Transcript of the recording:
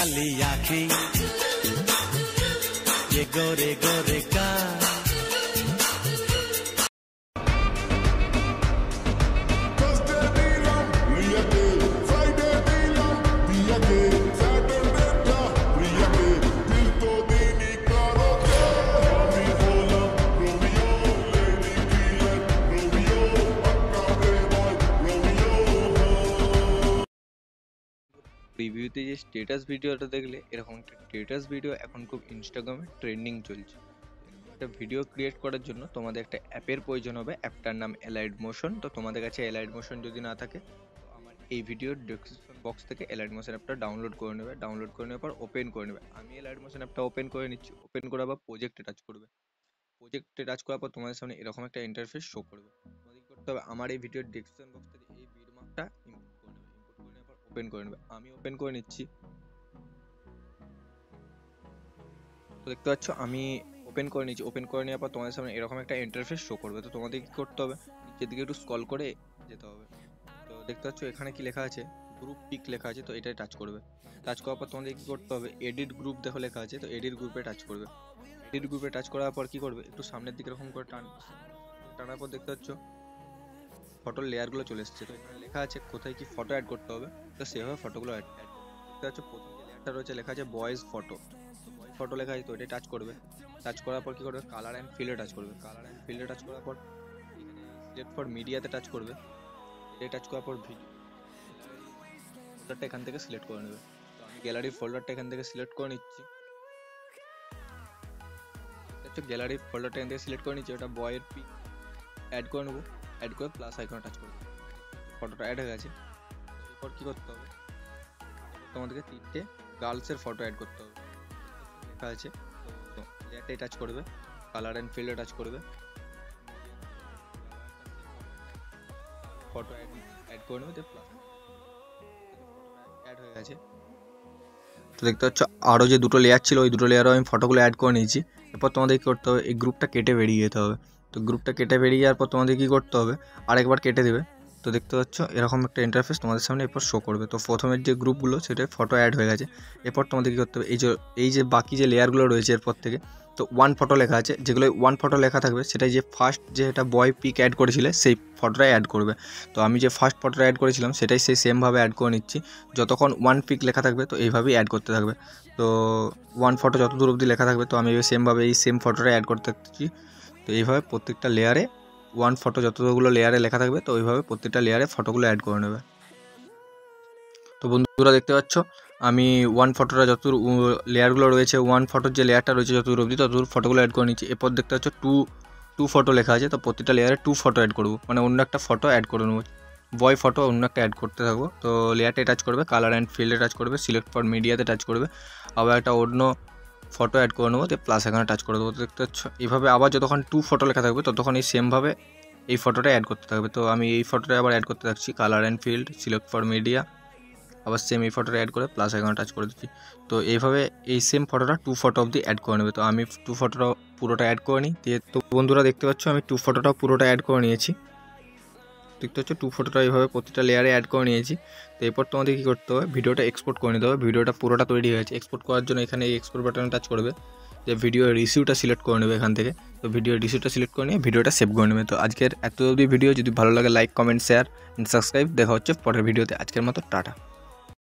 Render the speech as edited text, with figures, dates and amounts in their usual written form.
काली आँखें, ये गोरे गोरे गाल। প্রিভিউতে যে স্ট্যাটাস ভিডিওটা দেখলে, এরকম একটা স্ট্যাটাস ভিডিও এখন খুব ইনস্টাগ্রামে ট্রেন্ডিং চলছে। একটা ভিডিও ক্রিয়েট করার জন্য তোমাদের একটা অ্যাপের প্রয়োজন হবে, অ্যাপটার নাম এলাইড মোশন। তো তোমাদের কাছে এলাইড মোশন যদি না থাকে, তো আমার এই ভিডিওর ডেসক্রিপশন বক্স থেকে এলাইড মোশন অ্যাপটা ডাউনলোড করে নেবে। ডাউনলোড করে নেওয়ার পর ওপেন করে নেবে। আমি এলাইড মোশন অ্যাপটা ওপেন করে নিচ্ছি। ওপেন করার পর প্রজেক্টে টাচ করবে। প্রজেক্টে টাচ করার পর তোমাদের সামনে এরকম একটা ইন্টারফেস শো করবে। তোমাদের কি করতে হবে, আমার এই ভিডিওর ডেসক্রিপশন বক্স থেকে এই বিটমার্কটা ইম্পোর্ট করে নেবে। ইম্পোর্ট করে নেওয়ার পর ওপেন করে নেবে। আমি ওপেন করে নিচ্ছি। তো দেখতে পাচ্ছ আমি ওপেন করে নিচ্ছি। ওপেন করে নেওয়ার পর তোমাদের সামনে এরকম একটা ইন্টারফেস শো করবে। তো তোমাদের কি করতে হবে, নিচের দিকে একটু স্ক্রল করে যেতে হবে। তো দেখতে পাচ্ছ এখানে কি লেখা আছে, গ্রুপ পিক লেখা আছে। তো এটাই টাচ করবে। টাচ করার পর তোমাদের কি করতে হবে, এডিট গ্রুপ দেখো লেখা আছে। তো এডিট গ্রুপে টাচ করবে। এডিট গ্রুপে টাচ করার পর কি করবে, একটু সামনের দিকে এরকম করে টানার পর দেখতে পাচ্ছ ফটোর লেয়ারগুলো চলে এসেছে। তো এখানে লেখা আছে কোথায় কি ফটো অ্যাড করতে হবে। তো সেভাবে ফটোগুলো অ্যাড দেখতে পাচ্ছ। প্রথম যে লেয়ারটা রয়েছে লেখা আছে বয়েজ ফটো। বয়েজ ফটো লেখা আছে। তো এটাই টাচ করবে। টাচ করার পর কি করবে, কালার অ্যান্ড ফিল্ডে টাচ করবে। কালার অ্যান্ড ফিল্ডে টাচ করার পর এখানে সিলেক্ট ফর মিডিয়াতে টাচ করবে। এটাই টাচ করার পর ভিডিও ফোল্ডারটা এখান থেকে সিলেক্ট করে নেবে। তো আমি গ্যালারির ফোল্ডারটা এখান থেকে সিলেক্ট করে নিচ্ছি। গ্যালারির ফোল্ডারটা এখান থেকে সিলেক্ট করে নিচ্ছি। ওটা বয়ের পিক অ্যাড করে নেবো। অ্যাড করে প্লাস আইকনে টাচ করবো। ফটোটা অ্যাড হয়ে গেছে। এরপর কি করতে হবে, তোমাদেরকে 3টে গার্লসের ফটো অ্যাড করতে হবে। লেখা আছে। তো লেয়ারটাই টাচ করবে। কালার অ্যান্ড ফিল্ডে টাচ করবে। ফটো অ্যাড করে নেবে। প্লাস অ্যাড হয়ে গেছে। তো দেখতে পাচ্ছ আরও যে দুটো লেয়ার ছিল, ওই দুটো লেয়ারও আমি ফটোগুলো অ্যাড করে নিয়েছি। এরপর তোমাদের কী করতে হবে, এই গ্রুপটা কেটে বেরিয়ে যেতে হবে। তো গ্রুপটা কেটে বেরিয়ে যাওয়ার পর তোমাদের কী করতে হবে, আরেকবার কেটে দেবে। তো দেখতে পাচ্ছ এরকম একটা ইন্টারফেস তোমাদের সামনে এরপর শো করবে। তো প্রথমের যে গ্রুপগুলো সেটাই ফটো অ্যাড হয়ে গেছে। এরপর তোমাদের কী করতে হবে, এই যে বাকি যে লেয়ারগুলো রয়েছে এরপর থেকে, তো ওয়ান ফটো লেখা আছে, যেগুলো ওয়ান ফটো লেখা থাকবে সেটাই যে ফার্স্ট যে এটা বয় পিক অ্যাড করেছিলে সেই ফটোটাই অ্যাড করবে। তো আমি যে ফার্স্ট ফটোটা অ্যাড করেছিলাম সেটাই সেই সেমভাবে অ্যাড করে নিচ্ছি। যতক্ষণ ওয়ান পিক লেখা থাকবে তো এইভাবেই অ্যাড করতে থাকবে। তো ওয়ান ফটো যত দূর অবধি লেখা থাকবে তো আমি সেমভাবে এই সেম ফটোটা অ্যাড করতে থাকছি। তো এইভাবে প্রত্যেকটা লেয়ারে ওয়ান ফটো যতগুলো লেয়ারে লেখা থাকবে তো ওইভাবে প্রত্যেকটা লেয়ারে ফটোগুলো অ্যাড করে নেবে। তো বন্ধুরা দেখতে পাচ্ছ আমি ওয়ান ফটোটা যতদূর লেয়ারগুলো রয়েছে, ওয়ান ফটোর যে লেয়ারটা রয়েছে যতদূর অবধি ততদূর ফটোগুলো অ্যাড করে নিচ্ছি। এরপর দেখতে পাচ্ছ টু ফটো লেখা আছে। তো প্রত্যেকটা লেয়ারে 2 ফটো অ্যাড করবো, মানে অন্য একটা ফটো অ্যাড করে নেবো। বয় ফটো অন্য একটা অ্যাড করতে থাকবো। তো লেয়ারটাই টাচ করবে, কালার অ্যান্ড ফিল্ডে টাচ করবে, সিলেক্ট ফর মিডিয়াতে টাচ করবে, আবার একটা অন্য ফটো অ্যাড করে নেবো। তো প্লাস এখানে টাচ করে দেবো। দেখতে পাচ্ছ এইভাবে আবার যতক্ষণ 2 ফটো লেখা থাকবে ততক্ষণ এই সেমভাবে এই ফটোটা অ্যাড করতে থাকবে। তো আমি এই ফটোটা আবার অ্যাড করতে থাকছি, colour and field, select for media, আবার সেম এই ফটোটা অ্যাড করে প্লাস এখানে টাচ করে দিচ্ছি। তো এইভাবে এই সেম ফটোটা 2 ফটো অবধি অ্যাড করে নেবে। তো আমি 2 ফটোটা পুরোটা অ্যাড করে নিই। তো বন্ধুরা দেখতে পাচ্ছ আমি 2 ফটোটা পুরোটা অ্যাড করে নিয়েছি। দেখতে পাচ্ছ 2 ফটোটা এইভাবে প্রতিটা লেয়ারে অ্যাড করে নিয়েছি। তো এরপর তোমাদের কী করতে হবে, ভিডিওটা এক্সপোর্ট করে নিতে হবে। ভিডিওটা পুরোটা তৈরি হয়ে গেছে। এক্সপোর্ট করার জন্য এখানে এই এক্সপোর্ট বাটনে টাচ করবে, যে ভিডিও রিসিউটা সিলেক্ট করে নেবে এখান থেকে। তো ভিডিও রিসিউটা সিলেক্ট করে নিয়ে ভিডিওটা সেভ করে নেবে। তো আজকের এত অবধি ভিডিও, যদি ভালো লাগে লাইক কমেন্ট শেয়ার সাবস্ক্রাইব। দেখা হচ্ছে পরের ভিডিওতে। আজকের মতো টাটা।